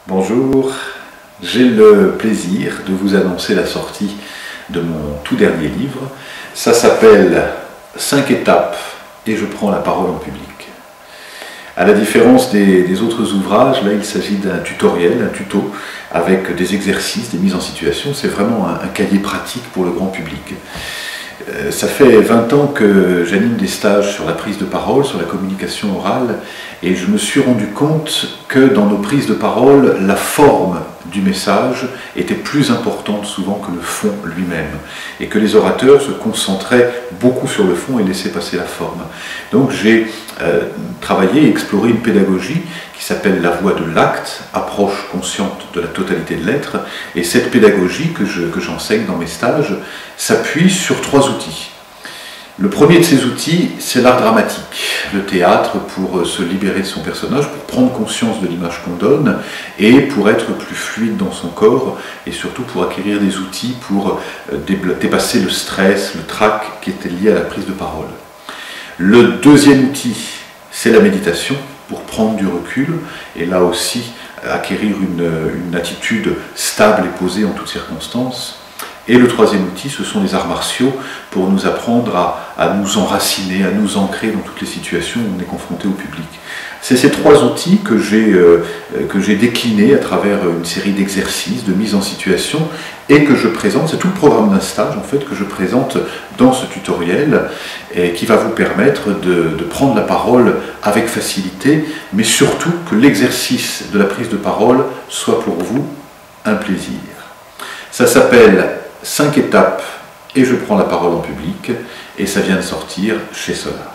Bonjour, j'ai le plaisir de vous annoncer la sortie de mon tout dernier livre. Ça s'appelle 5 étapes et je prends la parole en public. À la différence des autres ouvrages, là il s'agit d'un tutoriel, un tuto, avec des exercices, des mises en situation. C'est vraiment un cahier pratique pour le grand public. Ça fait 20 ans que j'anime des stages sur la prise de parole, sur la communication orale, et je me suis rendu compte que dans nos prises de parole, la forme du message était plus importante souvent que le fond lui-même, et que les orateurs se concentraient beaucoup sur le fond et laissaient passer la forme. Donc j'ai travaillé et exploré une pédagogie qui s'appelle la voie de l'acte, approche consciente de la totalité de l'être, et cette pédagogie que j'enseigne dans mes stages s'appuie sur 3 outils. Le premier de ces outils, c'est l'art dramatique, le théâtre pour se libérer de son personnage, pour prendre conscience de l'image qu'on donne et pour être plus fluide dans son corps et surtout pour acquérir des outils pour dépasser le stress, le trac qui était lié à la prise de parole. Le deuxième outil, c'est la méditation pour prendre du recul et là aussi acquérir une attitude stable et posée en toutes circonstances. Et le troisième outil, ce sont les arts martiaux pour nous apprendre à nous enraciner, à nous ancrer dans toutes les situations où on est confronté au public. C'est ces 3 outils que j'ai déclinés à travers une série d'exercices, de mise en situation, et que je présente, c'est tout le programme d'un stage en fait que je présente dans ce tutoriel, et qui va vous permettre de prendre la parole avec facilité, mais surtout que l'exercice de la prise de parole soit pour vous un plaisir. Ça s'appelle 5 étapes et je prends la parole en public, et ça vient de sortir chez Solar.